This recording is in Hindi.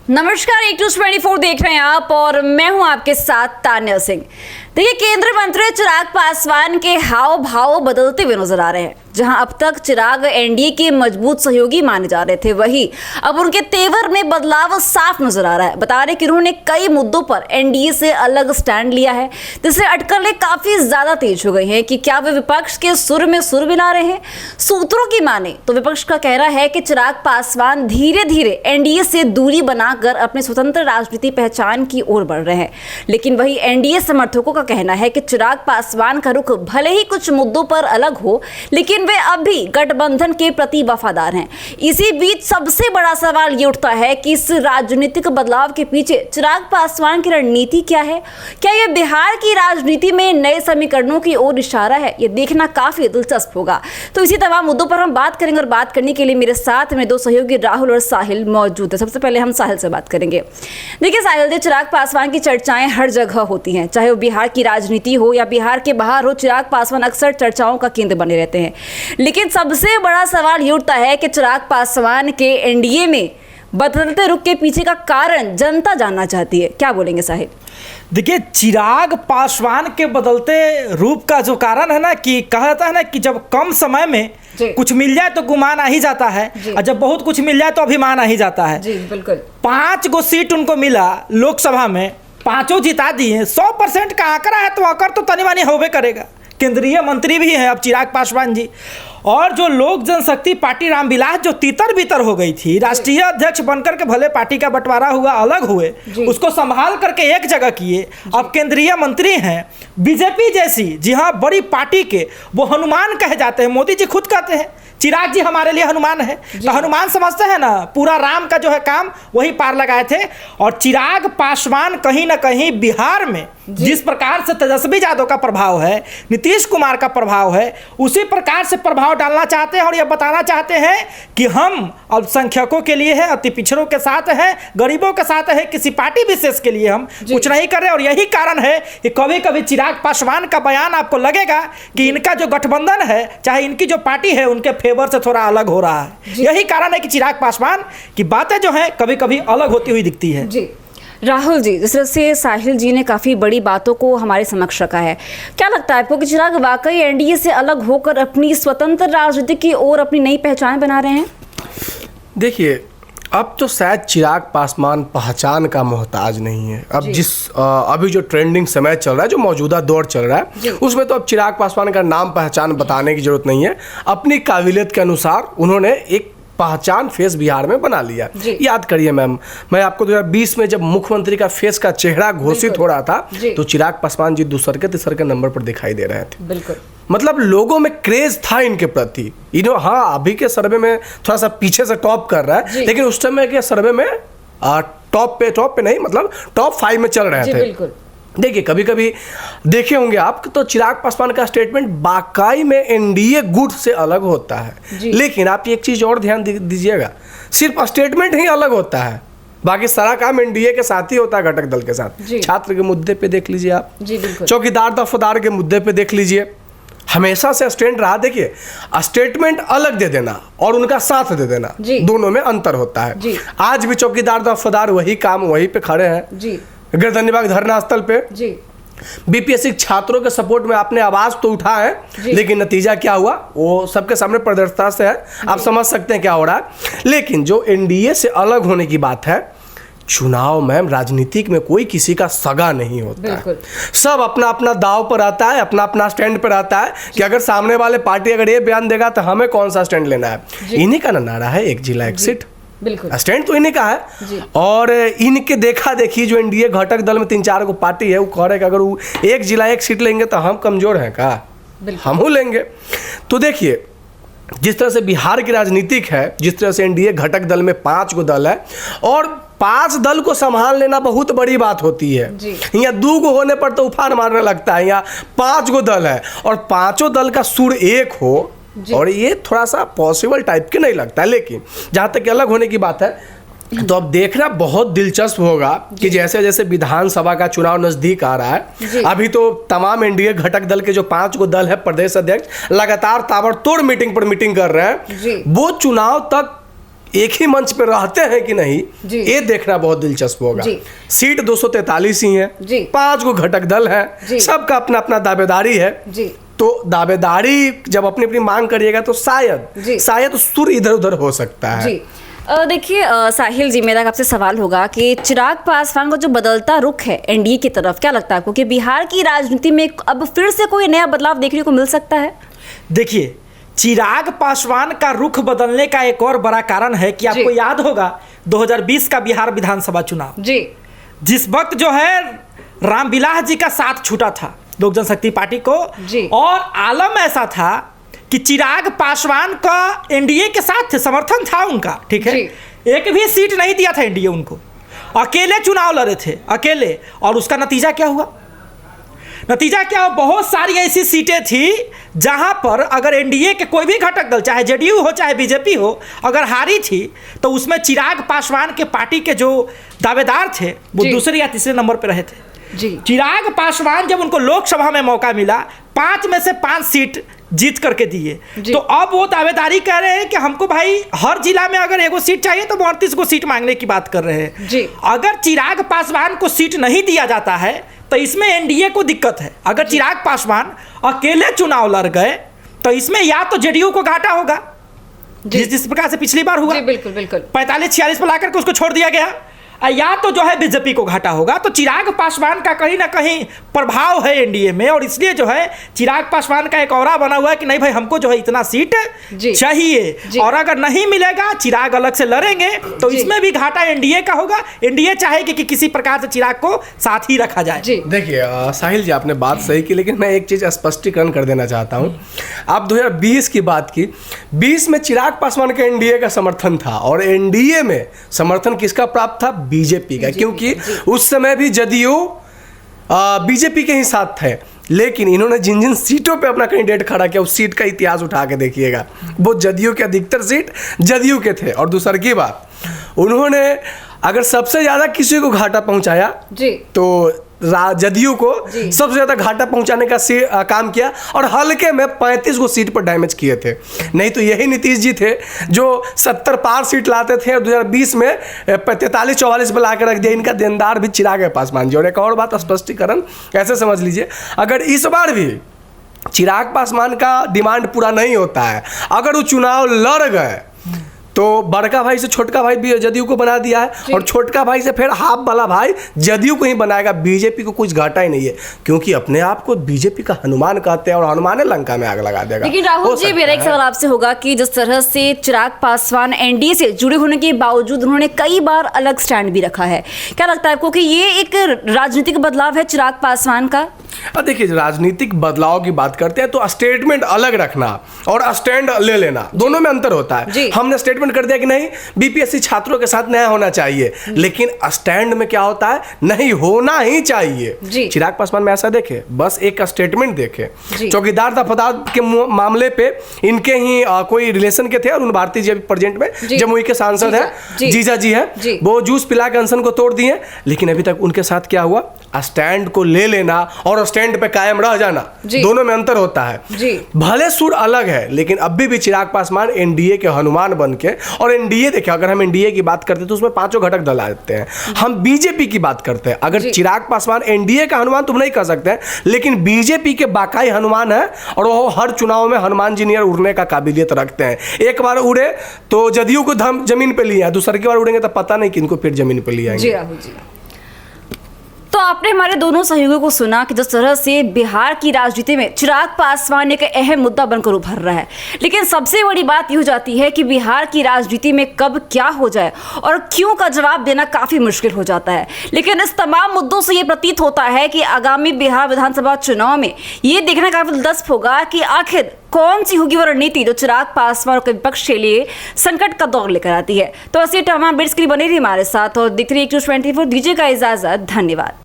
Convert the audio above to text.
नमस्कार, एक 24 देख रहे हैं आप और मैं हूं आपके साथ तान्या सिंह। देखिए, केंद्रीय मंत्री चिराग पासवान के हाव भाव बदलते हुए नजर आ रहे हैं। जहां अब तक चिराग एनडीए के मजबूत सहयोगी माने जा रहे थे, वही अब उनके तेवर में बदलाव साफ नजर आ रहा है। बता रहे कि उन्होंने कई मुद्दों पर एनडीए से अलग स्टैंड लिया है, जिससे अटकलें काफी ज्यादा तेज हो गई हैं कि क्या वे विपक्ष के सुर में सुर मिला रहे हैं। सूत्रों की माने तो विपक्ष का कहना है कि चिराग पासवान धीरे धीरे एनडीए से दूरी बनाकर अपने स्वतंत्र राजनीति पहचान की ओर बढ़ रहे हैं। लेकिन वही एनडीए समर्थकों का कहना है कि चिराग पासवान का रुख भले ही कुछ मुद्दों पर अलग हो, लेकिन वे अब भी गठबंधन के प्रति वफादार हैं। इसी बीच सबसे बड़ा सवाल ये उठता है कि इस राजनीतिक बदलाव के पीछे चिराग पासवान की रणनीति क्या है। क्या यह बिहार की राजनीति में नए समीकरणों की ओर इशारा है? ये देखना काफी दिलचस्प होगा। तो इसी तमाम मुद्दों पर हम बात करेंगे और बात करने के लिए मेरे साथ में दो सहयोगी राहुल और साहिल मौजूद है। सबसे पहले हम साहिल से बात करेंगे। देखिए साहिल जी, चिराग पासवान की चर्चाएं हर जगह होती हैं, चाहे वो बिहार की राजनीति हो या बिहार के बाहर हो। चिराग पासवान अक्सर चर्चाओं का केंद्र बने रहते हैं। लेकिन सबसे बड़ा सवाल ये उठता है कि चिराग पासवान के एनडीए में बदलते रुख के पीछे का कारण जनता जानना चाहती है। क्या बोलेंगे साहिब? देखिए, चिराग पासवान के बदलते रूप का जो कारण है ना, कि कहा जाता है ना कि जब कम समय में कुछ मिल जाए तो गुमान आ ही जाता है, और जब बहुत कुछ मिल जाए तो अभिमान आ ही जाता है। जी बिल्कुल। 5 गो सीट उनको मिला लोकसभा में, 5 जिता दिए। 100% का आंकड़ा है, तो आकर तो तनी मानी होबे करेगा। केंद्रीय मंत्री भी हैं अब चिराग पासवान जी। और जो लोक जनशक्ति पार्टी रामविलास जो तीतर बीतर हो गई थी, राष्ट्रीय अध्यक्ष बनकर के भले पार्टी का बंटवारा हुआ, अलग हुए, उसको संभाल करके एक जगह किए। अब केंद्रीय मंत्री हैं बीजेपी जैसी, जी हाँ, बड़ी पार्टी के वो हनुमान कहे जाते हैं। मोदी जी खुद कहते हैं चिराग जी हमारे लिए हनुमान है। तो हनुमान समझते हैं ना, पूरा राम का जो है काम वही पार लगाए थे। और चिराग पासवान कहीं ना कहीं बिहार में जिस प्रकार से तेजस्वी यादव का प्रभाव है, नीतीश कुमार का प्रभाव है, उसी प्रकार से प्रभाव डालना चाहते हैं। और यह बताना चाहते हैं कि हम अल्पसंख्यकों के लिए हैं, अति पिछड़ों के साथ हैं, गरीबों के साथ है, किसी पार्टी विशेष के लिए हम कुछ नहीं कर रहे। और यही कारण है कि कभी कभी चिराग पासवान का बयान आपको लगेगा कि इनका जो गठबंधन है, चाहे इनकी जो पार्टी है, उनके फेवर से थोड़ा अलग हो रहा है। यही कारण है कि चिराग पासवान की बातें जो है कभी कभी अलग होती हुई दिखती है। जी राहुल जी, जिस तरह से साहिल जी ने काफ़ी बड़ी बातों को हमारे समक्ष रखा है, क्या लगता है आपको कि चिराग वाकई एनडीए से अलग होकर अपनी स्वतंत्र राजनीति की ओर अपनी नई पहचान बना रहे हैं? देखिए, अब तो शायद चिराग पासवान पहचान का मोहताज नहीं है। अब अभी जो ट्रेंडिंग समय चल रहा है, जो मौजूदा दौर चल रहा है, उसमें तो अब चिराग पासवान का नाम पहचान बताने की जरूरत नहीं है। अपनी काबिलियत के अनुसार उन्होंने एक पहचान फेस बिहार में बना लिया। याद करिए मैम, मैं आपको 2020 में जब मुख्यमंत्री का फेस का चेहरा घोषित हो रहा था, तो चिराग पासवान जी दूसरे के तीसरे के नंबर पर दिखाई दे रहे थे। बिल्कुल, मतलब लोगों में क्रेज था इनके प्रति। हाँ, अभी के सर्वे में थोड़ा सा पीछे से टॉप कर रहा है, लेकिन उस समय के सर्वे में टॉप पे नहीं, मतलब टॉप 5 में चल रहे थे। बिल्कुल। देखिए, कभी कभी देखे होंगे आप तो चिराग पासवान का स्टेटमेंट बाकाई में एनडीए गुट से अलग होता है। लेकिन आप एक चीज और ध्यान दीजिएगा, सिर्फ स्टेटमेंट ही अलग होता है, बाकी सारा काम एनडीए के साथ ही होता है, घटक दल के साथ। छात्र के मुद्दे पे देख लीजिए आप, चौकीदार दफादार के मुद्दे पे देख लीजिए, हमेशा से स्टैंड रहा। देखिए, स्टेटमेंट अलग दे देना और उनका साथ दे देना, दोनों में अंतर होता है। आज भी चौकीदार दफादार वही काम वहीं पे खड़े हैं, गर्दनीबाग धरना स्थल पे। बीपीएससी छात्रों के सपोर्ट में आपने आवाज तो उठा है, लेकिन नतीजा क्या हुआ वो सबके सामने प्रदर्शिता से है। आप समझ सकते हैं क्या हो रहा है। लेकिन जो एनडीए से अलग होने की बात है, चुनाव मैम राजनीतिक में कोई किसी का सगा नहीं होता है। सब अपना अपना दाव पर आता है, अपना अपना स्टैंड पर आता है कि अगर सामने वाले पार्टी अगर ये बयान देगा तो हमें कौन सा स्टैंड लेना है। इन्हीं का नारा है एक जिला एक सीट। स्टैंड तो इन्हीं का है। और इनके देखा देखी जो एनडीए घटक दल में 3-4 को पार्टी है, वो कह रहे कि अगर वो एक जिला एक सीट लेंगे तो हम कमजोर हैं का, हम लेंगे। तो देखिए, जिस तरह से बिहार की राजनीतिक है, जिस तरह से एनडीए घटक दल में 5 गो दल है, और 5 दल को संभाल लेना बहुत बड़ी बात होती है। यहाँ 2 गो होने पर तो उफान मारने लगता है, यहाँ 5 गो दल है और 5 दल का सुर एक हो, और ये थोड़ा सा पॉसिबल टाइप के नहीं लगता है। लेकिन जहाँ तक अलग होने की बात है, तो अब देखना बहुत दिलचस्प होगा कि जैसे जैसे विधानसभा का चुनाव नजदीक आ रहा है, अभी तो तमाम एनडीए घटक दल के जो 5 गो दल है, प्रदेश अध्यक्ष लगातार ताबड़तोड़ मीटिंग पर मीटिंग कर रहे हैं। वो चुनाव तक एक ही मंच पे रहते हैं कि नहीं, जी। ये देखना बहुत दिलचस्प होगा। जी। सीट 243 ही है, जी। 5 गो घटक दल है, जी। सबका अपना अपना दावेदारी है। जी। तो दावेदारी जब अपनी अपनी मांग करिएगा तो जी। शायद सुर इधर उधर हो सकता है। जी देखिए साहिल जी, मेरा आपसे सवाल होगा कि चिराग पासवान का जो बदलता रुख है एनडीए की तरफ, क्या लगता है आपको कि बिहार की राजनीति में अब फिर से कोई नया बदलाव देखने को मिल सकता है? देखिए, चिराग पासवान का रुख बदलने का एक और बड़ा कारण है कि आपको याद होगा 2020 का बिहार विधानसभा चुनाव, जी, जिस वक्त जो है रामविलास जी का साथ छूटा था लोक जनशक्ति पार्टी को, जी। और आलम ऐसा था कि चिराग पासवान का एनडीए के साथ समर्थन था उनका, ठीक है, एक भी सीट नहीं दिया था एनडीए उनको, अकेले चुनाव लड़े थे, अकेले। और उसका नतीजा क्या हुआ? नतीजा क्या हुआ? बहुत सारी ऐसी सीटें थी जहां पर अगर एनडीए के कोई भी घटक दल, चाहे जेडीयू हो चाहे बीजेपी हो, अगर हारी थी तो उसमें चिराग पासवान के पार्टी के जो दावेदार थे वो दूसरे या तीसरे नंबर पर रहे थे। जी। चिराग पासवान जब उनको लोकसभा में मौका मिला, 5 में से 5 सीट जीत करके दिए, तो अब वो दावेदारी कर रहे हैं कि हमको भाई हर जिला में अगर एगो सीट चाहिए तो 32 को सीट मांगने की बात कर रहे हैं। जी। अगर चिराग पासवान को सीट नहीं दिया जाता है तो इसमें एनडीए को दिक्कत है। अगर चिराग पासवान अकेले चुनाव लड़ गए तो इसमें या तो जेडीयू को घाटा होगा, जिस प्रकार से पिछली बार हुआ, बिल्कुल बिल्कुल 45-46 पर लाकर के उसको छोड़ दिया गया, या तो जो है बीजेपी को घाटा होगा। तो चिराग पासवान का कहीं ना कहीं प्रभाव है एनडीए में, और इसलिए जो है चिराग पासवान का एक औरा बना हुआ है कि नहीं भाई हमको जो है इतना सीट चाहिए, और अगर नहीं मिलेगा चिराग अलग से लड़ेंगे तो इसमें भी घाटा एनडीए का होगा। एनडीए चाहेगी कि किसी प्रकार से चिराग को साथ ही रखा जाए। देखिए साहिल जी, आपने बात सही की, लेकिन मैं एक चीज़ स्पष्टीकरण कर देना चाहता हूँ। आप 2020 की बात की, 20 में चिराग पासवान का एनडीए का समर्थन था, और एनडीए में समर्थन किसका प्राप्त था? बीजेपी का, क्योंकि उस समय भी जदयू बीजेपी के ही साथ थे। लेकिन इन्होंने जिन जिन सीटों पे अपना कैंडिडेट खड़ा किया, उस सीट का इतिहास उठा के देखिएगा, वो जदयू के अधिकतर सीट जदयू के थे। और दूसरी की बात, उन्होंने अगर सबसे ज़्यादा किसी को घाटा पहुंचाया तो जदयू को सबसे ज़्यादा घाटा पहुंचाने का काम किया, और हल्के में 35 को सीट पर डैमेज किए थे। नहीं तो यही नीतीश जी थे जो 70 पार सीट लाते थे, और 2020 में 43-44 पर ला कर रख दिया। इनका देनदार भी चिराग पासवान जी। और एक और बात स्पष्टीकरण ऐसे समझ लीजिए, अगर इस बार भी चिराग पासवान का डिमांड पूरा नहीं होता है, अगर वो चुनाव लड़ गए तो बड़का भाई से छोटका भाई भी जदयू को बना दिया है, और छोटका भाई से फिर हाफ वाला भाई जदयू को ही बनाएगा। बीजेपी को कुछ घाटा ही नहीं है, क्योंकि अपने आप को बीजेपी का हनुमान कहते हैं, और हनुमान लंका में आग लगा देगा। लेकिन राहुल जी, मेरा एक सवाल आपसे होगा कि जिस तरह से चिराग पासवान एनडीए से जुड़े होने के बावजूद उन्होंने कई बार अलग स्टैंड भी रखा है, क्या लगता है आपको कि ये एक राजनीतिक बदलाव है चिराग पासवान का? देखिए, राजनीतिक बदलाव की बात करते हैं तो स्टेटमेंट अलग रखना और स्टैंड ले लेना, दोनों में अंतर होता है। हमने स्टेटमेंट कर दिया कि नहीं बीपीएससी छात्रों के साथ न्याय होना चाहिए, लेकिन स्टैंड में क्या होता है? नहीं होना ही चाहिए। चिराग पासवान में ऐसा देखे, बस एक स्टेटमेंट देखे। चौकीदार दफादार के मामले पे इनके ही कोई रिलेशन के थे, और उन भारतीय जी प्रेजेंट में जमुई के सांसद हैं, जीजा जी हैं, वो जूस पिला के अनशन को तोड़ दिए। लेकिन अभी तक उनके साथ क्या हुआ? स्टैंड को ले लेना और स्टैंड पे कायम रह जाना, दोनों में अंतर होता है। भले सुर अलग है, लेकिन अभी भी चिराग पासवान एनडीए के हनुमान बन के, और एनडीए देखिए, अगर हम एनडीए की बात करते हैं तो उसमें 5 घटक दल आते हैं। हम बीजेपी की बात करते हैं, अगर चिराग पासवान एनडीए का हनुमान तुम नहीं कर सकते, लेकिन बीजेपी के बाकाई हनुमान है, और वो हर चुनाव में हनुमान जी नियर उड़ने का काबिलियत रखते हैं। एक बार उड़े तो जदयू को जमीन पे लिया, दूसरी बार उड़ेंगे तो पता नहीं किनको फिर जमीन पे लिया। जी राहुल जी, तो आपने हमारे दोनों सहयोगियों को सुना कि जिस तरह से बिहार की राजनीति में चिराग पासवान एक अहम मुद्दा बनकर उभर रहा है, लेकिन सबसे बड़ी बात यह हो जाती है कि बिहार की राजनीति में कब क्या हो जाए और क्यों का जवाब देना काफ़ी मुश्किल हो जाता है। लेकिन इस तमाम मुद्दों से ये प्रतीत होता है कि आगामी बिहार विधानसभा चुनाव में ये देखना काफ़ी दिलचस्प होगा कि आखिर कौन सी होगी वो रणनीति जो चिराग पासवान और विपक्ष के लिए संकट का दौर लेकर आती है। तो ऐसे तमाम बिट्स के लिए बने रही हमारे साथ और देखते रहिए Q24। दीजिएगा इजाजत, धन्यवाद।